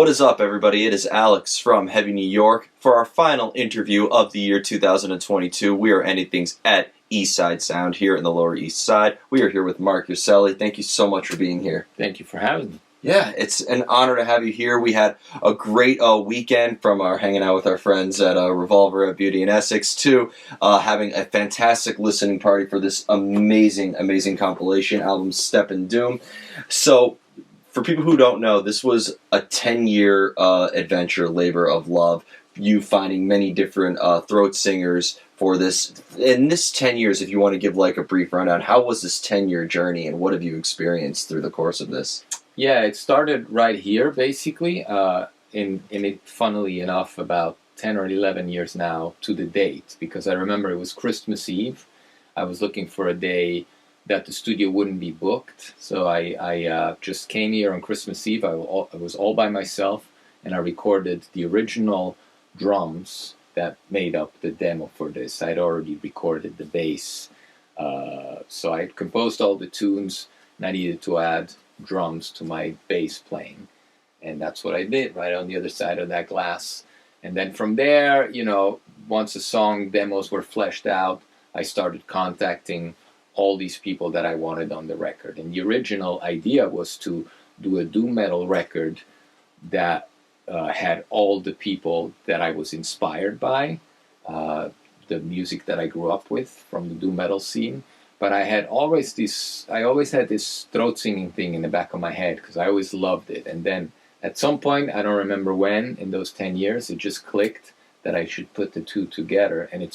is up, everybody? It is Alex from Heavy New York for our final interview of the year 2022. We are ending things at Eastside Sound here in the Lower East Side. We are here with Marc Urselli. Thank you so much for being here. Thank you for having me. Yeah, it's an honor to have you here. We had a great weekend from our hanging out with our friends at Revolver at Beauty in Essex to having a fantastic listening party for this amazing compilation album, Step in Doom. So, for people who don't know, this was a 10-year adventure, labor of love. You finding many different throat singers for this. In this 10 years, if you want to give like a brief rundown, how was this 10-year journey and what have you experienced through the course of this? Yeah, it started right here, basically, in it, funnily enough, about 10 or 11 years now to the date, because I remember it was Christmas Eve. I was looking for a day that the studio wouldn't be booked, so I just came here on Christmas Eve. I was all by myself, and I recorded the original drums that made up the demo for this. I'd already recorded the bass, so I composed all the tunes, and I needed to add drums to my bass playing, and that's what I did right on the other side of that glass. And then from there, once the song demos were fleshed out, I started contacting all these people that I wanted on the record. And the original idea was to do a doom metal record that had all the people that I was inspired by, the music that I grew up with from the doom metal scene. But I always had this throat singing thing in the back of my head because I always loved it. And then at some point, I don't remember when, in those 10 years, it just clicked that I should put the two together. And it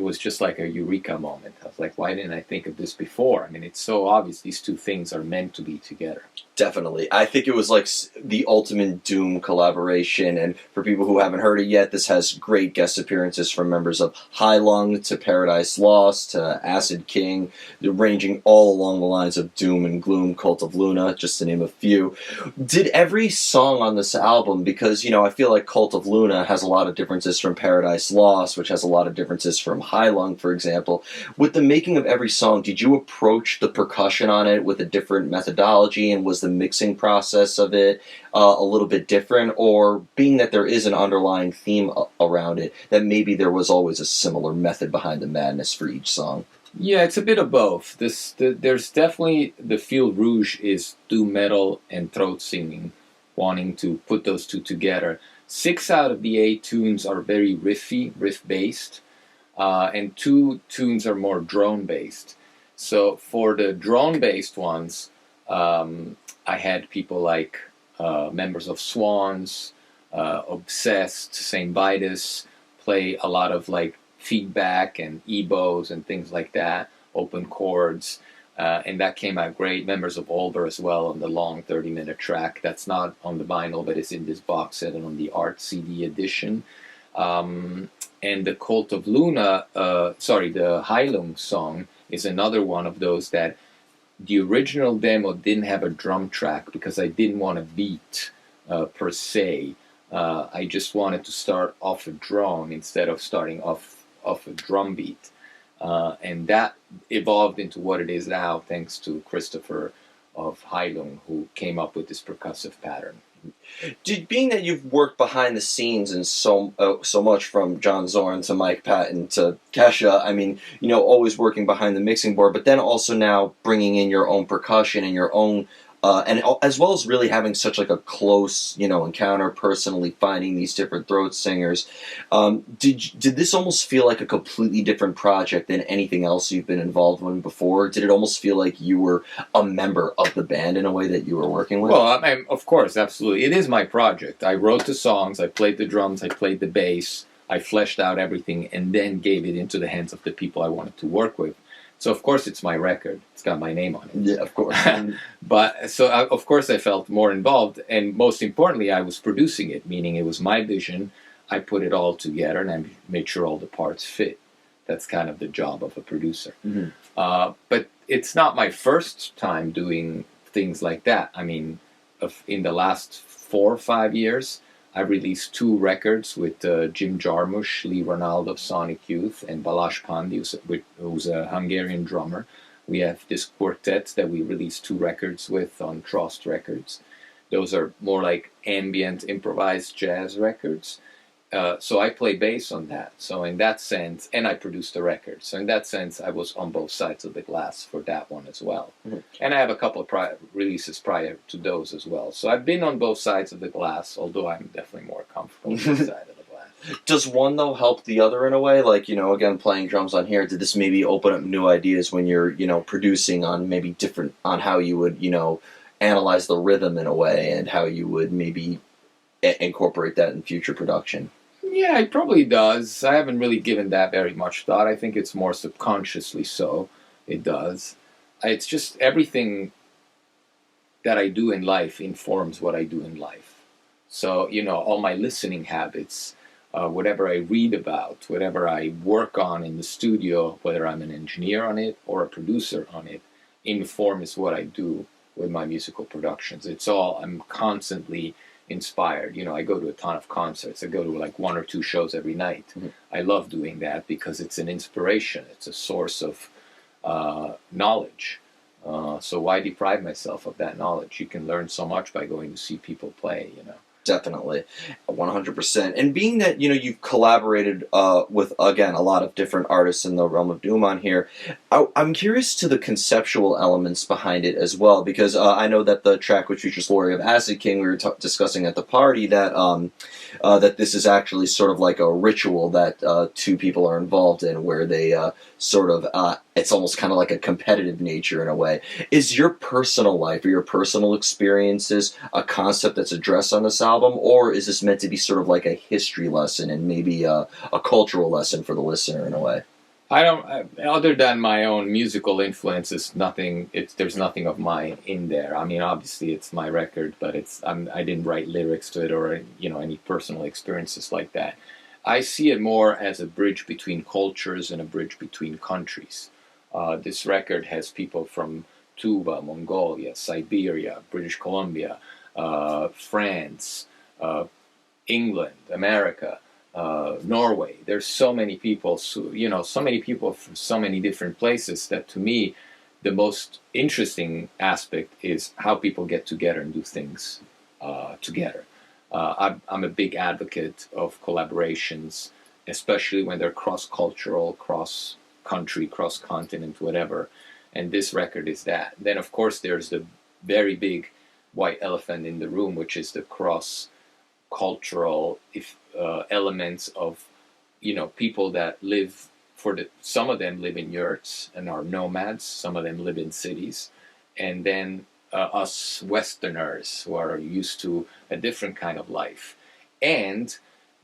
was just like a eureka moment. I was like, why didn't I think of this before? I mean, it's so obvious these two things are meant to be together. Definitely. I think it was like the ultimate Doom collaboration, and for people who haven't heard it yet, this has great guest appearances from members of High Lung to Paradise Lost to Acid King, ranging all along the lines of Doom and Gloom, Cult of Luna, just to name a few. Did every song on this album, because, I feel like Cult of Luna has a lot of differences from Paradise Lost, which has a lot of differences from High Lung, for example. With the making of every song, did you approach the percussion on it with a different methodology, and was the mixing process of it a little bit different, or being that there is an underlying theme around it, that maybe there was always a similar method behind the madness for each song? Yeah, it's a bit of both. There's definitely the fil rouge is doom metal and throat singing, wanting to put those two together. 6 out of the 8 tunes are very riff-based, and 2 tunes are more drone-based. So for the drone-based ones, I had people like members of Swans, Obsessed, St. Vitus play a lot of like feedback and ebows and things like that, open chords, and that came out great. Members of Olver as well on the long 30-minute track. That's not on the vinyl, but it's in this box set and on the art CD edition. And the Cult of Luna, the Heilung song is another one of those that the original demo didn't have a drum track because I didn't want a beat per se. I just wanted to start off a drone instead of starting off a drum beat. And that evolved into what it is now, thanks to Christopher of Heilung, who came up with this percussive pattern. Being that you've worked behind the scenes and so much from John Zorn to Mike Patton to Kesha, I mean, always working behind the mixing board, but then also now bringing in your own percussion and your own, and as well as really having such like a close, encounter, personally finding these different throat singers. Did this almost feel like a completely different project than anything else you've been involved in before? Did it almost feel like you were a member of the band in a way that you were working with? Well, of course, absolutely. It is my project. I wrote the songs, I played the drums, I played the bass, I fleshed out everything, and then gave it into the hands of the people I wanted to work with. So, of course, it's my record. It's got my name on it. Yeah, of course. Of course, I felt more involved. And most importantly, I was producing it, meaning it was my vision. I put it all together, and I made sure all the parts fit. That's kind of the job of a producer. Mm-hmm. But it's not my first time doing things like that. I mean, in the last 4 or 5 years, I released 2 records with Jim Jarmusch, Lee Ronaldo of Sonic Youth, and Balázs Pandi, who's a Hungarian drummer. We have this quartet that we released 2 records with on Trost Records. Those are more like ambient, improvised jazz records. So I play bass on that. So in that sense, and I produced the record. So in that sense, I was on both sides of the glass for that one as well. Mhm. And I have a couple of releases prior to those as well. So I've been on both sides of the glass, although I'm definitely more comfortable on this side of the glass. Does one though help the other in a way? Like, again, playing drums on here, did this maybe open up new ideas when you're, producing on maybe different, on how you would, analyze the rhythm in a way and how you would maybe incorporate that in future production? Yeah, it probably does. I haven't really given that very much thought. I think it's more subconsciously so. It does. It's just everything that I do in life informs what I do in life. So, all my listening habits, whatever I read about, whatever I work on in the studio, whether I'm an engineer on it or a producer on it, informs what I do with my musical productions. I'm constantly inspired. I go to a ton of concerts. I go to like 1 or 2 shows every night. Mm-hmm. I love doing that because it's an inspiration. It's a source of knowledge. So why deprive myself of that knowledge? You can learn so much by going to see people play. Definitely, 100%. And being that you've collaborated with again a lot of different artists in the realm of doom on here, I'm curious to the conceptual elements behind it as well, because I know that the track which features Glory of Acid King, we were discussing at the party that that this is actually sort of like a ritual that 2 people are involved in, where they sort of it's almost kind of like a competitive nature in a way. Is your personal life or your personal experiences a concept that's addressed on this album, or is this meant to be sort of like a history lesson and maybe a cultural lesson for the listener in a way? Other than my own musical influences, there's nothing of mine in there. I mean, obviously it's my record, but I didn't write lyrics to it or, any personal experiences like that. I see it more as a bridge between cultures and a bridge between countries. This record has people from Tuva, Mongolia, Siberia, British Columbia, France, England, America, Norway. There's so many people, so many people from so many different places that to me, the most interesting aspect is how people get together and do things together. I'm a big advocate of collaborations, especially when they're cross-cultural, cross-country, cross-continent, whatever. And this record is that. Then, of course, there's the very big white elephant in the room, which is the cross-cultural elements of, people that live some of them live in yurts and are nomads. Some of them live in cities. And then us Westerners who are used to a different kind of life, and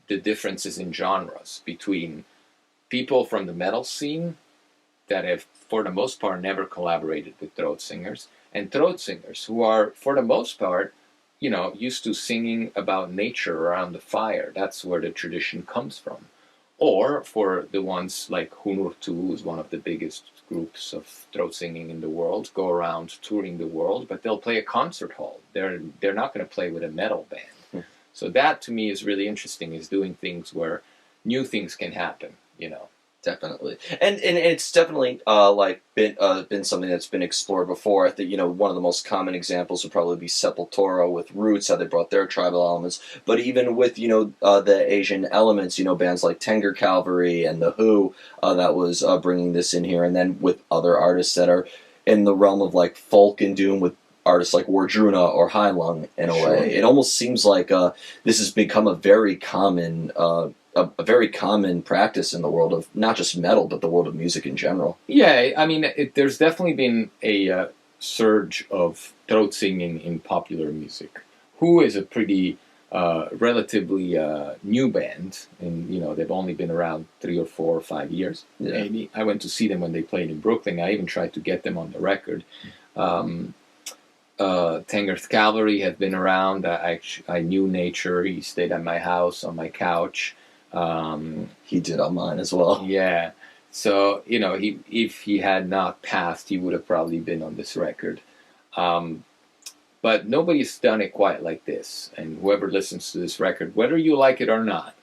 the differences in genres between people from the metal scene that have, for the most part, never collaborated with throat singers, and throat singers who are, for the most part, used to singing about nature around the fire. That's where the tradition comes from. Or for the ones like Hunurtu, who's one of the biggest groups of throat singing in the world, go around touring the world, but they'll play a concert hall. They're not going to play with a metal band. So that to me is really interesting, is doing things where new things can happen, Definitely, and it's definitely been something that's been explored before. I think one of the most common examples would probably be Sepultura with Roots, how they brought their tribal elements. But even with the Asian elements, bands like Tenger Cavalry and the Who, that was bringing this in here, and then with other artists that are in the realm of like folk and doom with artists like Wardruna or Heilung in a way. It almost seems like this has become a very common. A very common practice in the world of not just metal, but the world of music in general. Yeah, I mean, there's definitely been a surge of throat singing in popular music. Who is a pretty relatively new band, and they've only been around 3 or 4 or 5 years. Yeah. Maybe I went to see them when they played in Brooklyn. I even tried to get them on the record. Tenger's Cavalry have been around. I knew Nature. He stayed at my house on my couch. He did on mine as well. Yeah. So, if he had not passed, he would have probably been on this record. But nobody's done it quite like this. And whoever listens to this record, whether you like it or not,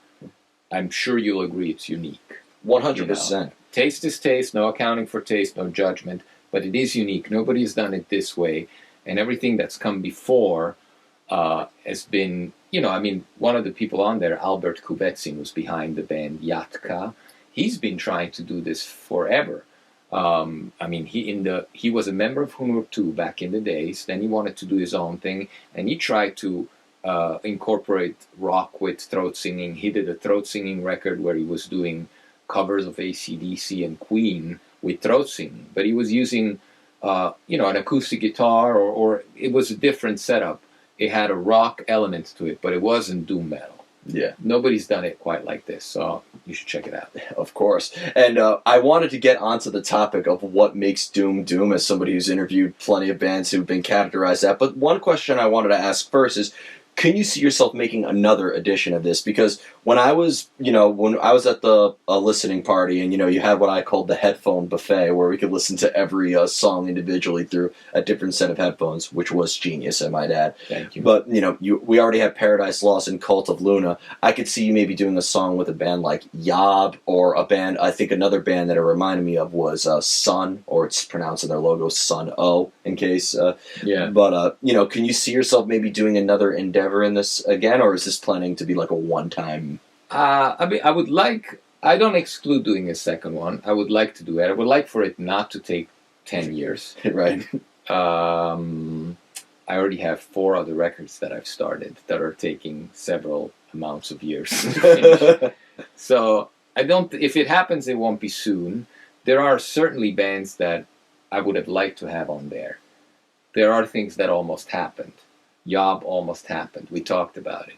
I'm sure you'll agree it's unique. 100%. Taste is taste, no accounting for taste, no judgment, but it is unique. Nobody's done it this way. And everything that's come before has been, I mean, one of the people on there, Albert Kubetsin, who's behind the band Yatka. He's been trying to do this forever. I mean, he was a member of Hunur 2 back in the days. Then he wanted to do his own thing, and he tried to incorporate rock with throat singing. He did a throat singing record where he was doing covers of AC/DC and Queen with throat singing, but he was using, an acoustic guitar, or it was a different setup. It had a rock element to it, but it wasn't doom metal. Yeah. Nobody's done it quite like this, so you should check it out. Of course. And I wanted to get onto the topic of what makes doom doom, as somebody who's interviewed plenty of bands who've been categorized that. But one question I wanted to ask first is, can you see yourself making another edition of this? Because when I was at the listening party, and you had what I called the headphone buffet, where we could listen to every song individually through a different set of headphones, which was genius, I might add. Thank you. But we already have Paradise Lost and Cult of Luna. I could see you maybe doing a song with a band like Yob, or a band. I think another band that it reminded me of was Sun, or it's pronounced in their logo Sun O. In case, yeah. But can you see yourself maybe doing another endeavor in this again, or is this planning to be like a one-time? I mean, I don't exclude doing a second one. I would like to do it. I would like for it not to take 10 years. Right. I already have 4 other records that I've started that are taking several amounts of years to finish. So if it happens, it won't be soon. There are certainly bands that I would have liked to have on there. There are things that almost happened. Yob almost happened. We talked about it.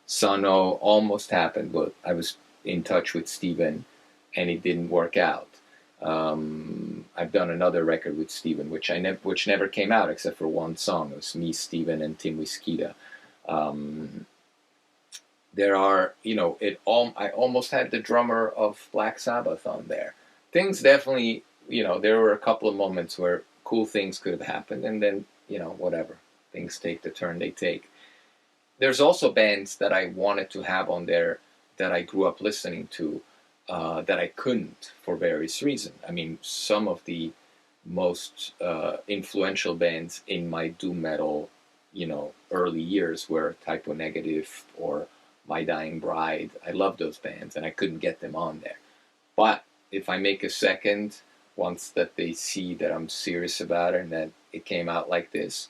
Sano almost happened, but I was in touch with Steven, and it didn't work out. I've done another record with Steven, which never came out except for one song. It was me, Steven, and Tim Wiskita. There are, I almost had the drummer of Black Sabbath on there. Things definitely, there were a couple of moments where cool things could have happened, and then, whatever. Things take the turn they take. There's also bands that I wanted to have on there that I grew up listening to that I couldn't for various reasons. I mean, some of the most influential bands in my doom metal, early years were Typo Negative or My Dying Bride. I love those bands, and I couldn't get them on there. But if I make a second, once that they see that I'm serious about it and that it came out like this,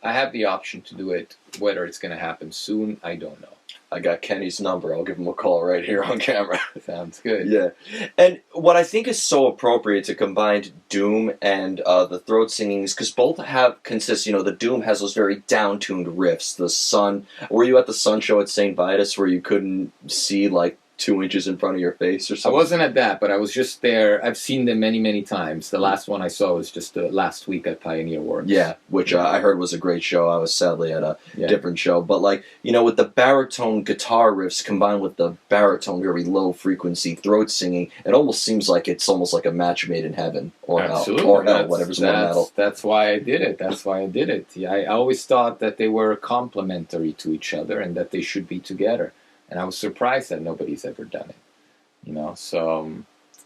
I have the option to do it. Whether it's going to happen soon, I don't know. I got Kenny's number. I'll give him a call right here on camera. Sounds good. Yeah. And what I think is so appropriate to combine Doom and the throat singing is because both the Doom has those very down-tuned riffs. The Sun, were you at the Sun show at St. Vitus where you couldn't see 2 inches in front of your face or something? I wasn't at that, but I was just there. I've seen them many, many times. The last one I saw was just last week at Pioneer Works. Yeah, which I heard was a great show. I was sadly at a different show. But, with the baritone guitar riffs combined with the baritone, very low frequency throat singing, it almost seems like it's almost like a match made in heaven or Absolutely. hell, or hell, whatever's more metal. That's why I did it. I always thought that they were complementary to each other and that they should be together. And I was surprised that nobody's ever done it, so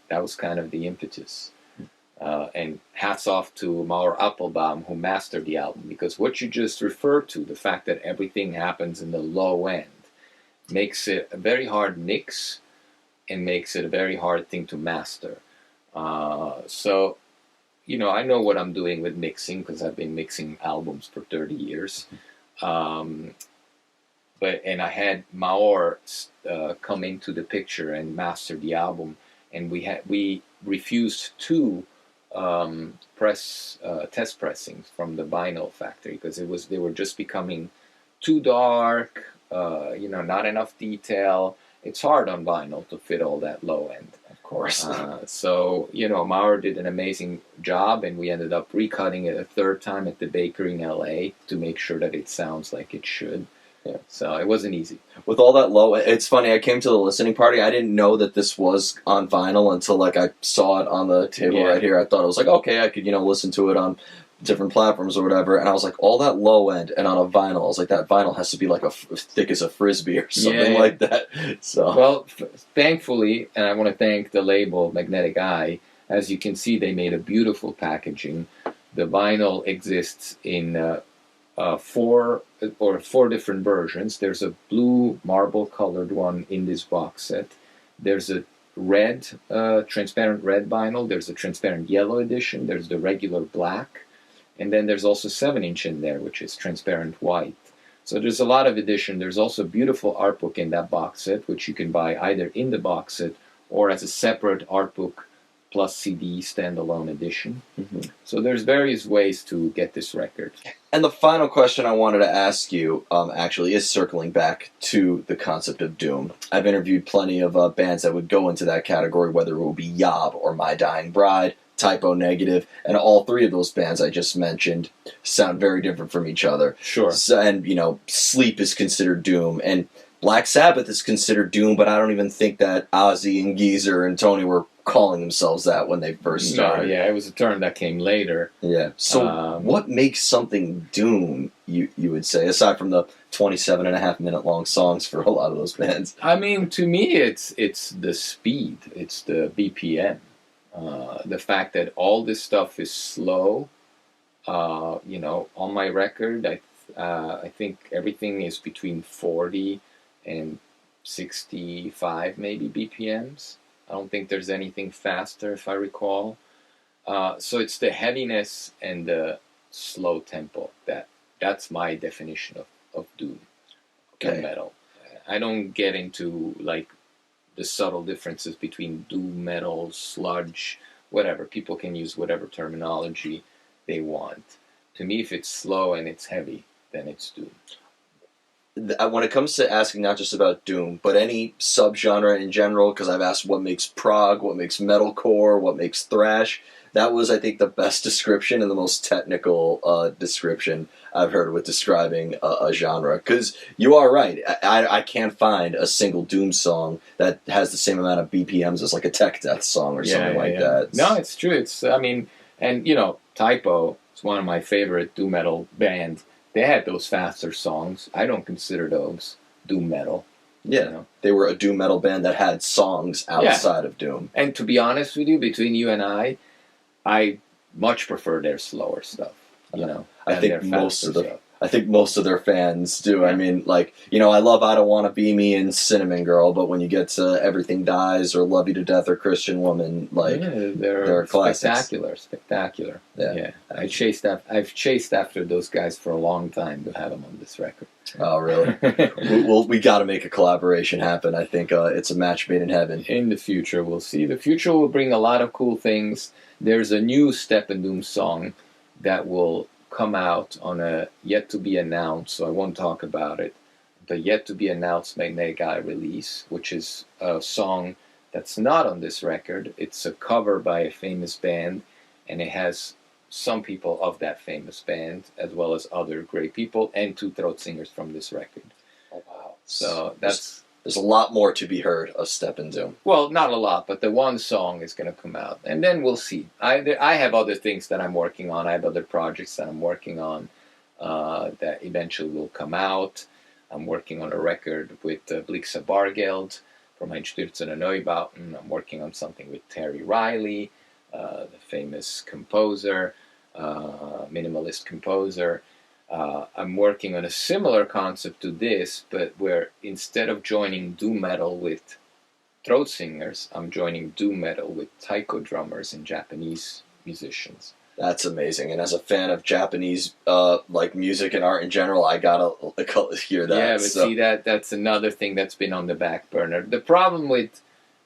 that was kind of the impetus. And hats off to Maur Appelbaum, who mastered the album, because what you just referred to, the fact that everything happens in the low end, makes it a very hard mix and makes it a very hard thing to master. So, I know what I'm doing with mixing because I've been mixing albums for 30 years. And I had Maor come into the picture and master the album, and we refused 2 test pressings from the vinyl factory because they were just becoming too dark, not enough detail. It's hard on vinyl to fit all that low end. Of course. So Maor did an amazing job, and we ended up recutting it a 3rd time at the bakery in LA to make sure that it sounds like it should. Yeah, so it wasn't easy. With all that low, it's funny, I came to the listening party, I didn't know that this was on vinyl until, I saw it on the table right here. I thought it was okay, I could, listen to it on different platforms or whatever, and I was like, all that low end and on a vinyl, I was like, that vinyl has to be as thick as a Frisbee or something like that. So well, thankfully, and I want to thank the label Magnetic Eye, as you can see, they made a beautiful packaging. The vinyl exists in four different versions. There's a blue marble colored one in this box set. There's a red, transparent red vinyl. There's a transparent yellow edition. There's the regular black. And then there's also 7-inch in there, which is transparent white. So there's a lot of edition. There's also a beautiful art book in that box set, which you can buy either in the box set or as a separate art book plus CD standalone edition. Mm-hmm. So there's various ways to get this record. And the final question I wanted to ask you actually is circling back to the concept of doom. I've interviewed plenty of bands that would go into that category, whether it would be Yob or My Dying Bride, Typo Negative, and all three of those bands I just mentioned sound very different from each other. Sure. So, and, Sleep is considered doom, and Black Sabbath is considered doom, but I don't even think that Ozzy and Geezer and Tony were calling themselves that when they first started. No, yeah, it was a term that came later. Yeah. So what makes something doom, you would say, aside from the 27.5-minute long songs for a lot of those bands? I mean, to me, it's the speed. It's the BPM. The fact that all this stuff is slow. On my record, I think everything is between 40 and 65 maybe BPMs. I don't think there's anything faster, if I recall. So it's the heaviness and the slow tempo. That's my definition of doom metal. I don't get into the subtle differences between doom metal, sludge, whatever. People can use whatever terminology they want. To me, if it's slow and it's heavy, then it's doom. When it comes to asking not just about doom, but any subgenre in general, because I've asked what makes prog, what makes metalcore, what makes thrash, that was, I think, the best description and the most technical description I've heard with describing a genre. Because you are right. I can't find a single doom song that has the same amount of BPMs as like a tech death song or something like that. No, it's true. Typo is one of my favorite doom metal bands. They had those faster songs. I don't consider those doom metal. Yeah, they were a doom metal band that had songs outside of doom. And to be honest with you, between you and I much prefer their slower stuff. I think most of their fans do. Yeah. I mean, I love I Don't Want to Be Me and Cinnamon Girl, but when you get to Everything Dies or Love You to Death or Christian Woman, they're classics. Spectacular. Yeah. I've chased after those guys for a long time to have them on this record. Oh, really? we got to make a collaboration happen. I think it's a match made in heaven. In the future, we'll see. The future will bring a lot of cool things. There's a new Steppendoom song that will come out on a yet-to-be-announced, so I won't talk about it, the yet-to-be-announced Magnetic Eye release, which is a song that's not on this record. It's a cover by a famous band, and it has some people of that famous band, as well as other great people, and 2 throat singers from this record. Oh, wow. So There's a lot more to be heard of Steppendoom. Well, not a lot, but the one song is going to come out. And then we'll see. I have other things that I'm working on. I have other projects that I'm working on that eventually will come out. I'm working on a record with Blixa Bargeld from Einstürzende Neubauten. I'm working on something with Terry Riley, the famous composer, minimalist composer. I'm working on a similar concept to this, but where instead of joining doom metal with throat singers, I'm joining doom metal with taiko drummers and Japanese musicians. That's amazing. And as a fan of Japanese music and art in general, I gotta hear that. Yeah, but see, that's another thing that's been on the back burner. The problem with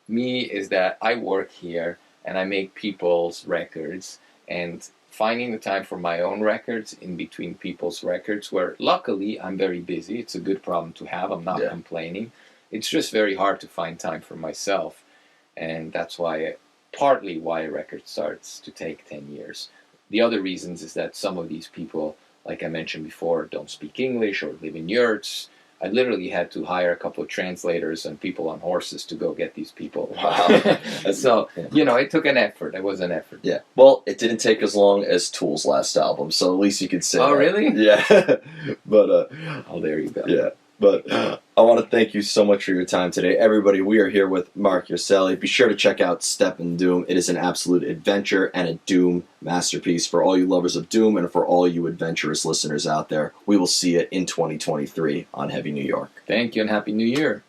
me is that I work here and I make people's records, and finding the time for my own records in between people's records, where luckily I'm very busy. It's a good problem to have. I'm not complaining. It's just very hard to find time for myself. And that's partly why a record starts to take 10 years. The other reasons is that some of these people, like I mentioned before, don't speak English or live in yurts. I literally had to hire a couple of translators and people on horses to go get these people. Wow. So, it took an effort. It was an effort. Yeah. Well, it didn't take as long as Tool's last album, so at least you could say Oh, really? Yeah. But, there you go. Yeah. But I want to thank you so much for your time today. Everybody, we are here with Marc Urselli. Be sure to check out Step in Doom. It is an absolute adventure and a Doom masterpiece for all you lovers of Doom and for all you adventurous listeners out there. We will see it in 2023 on Heavy New York. Thank you and Happy New Year.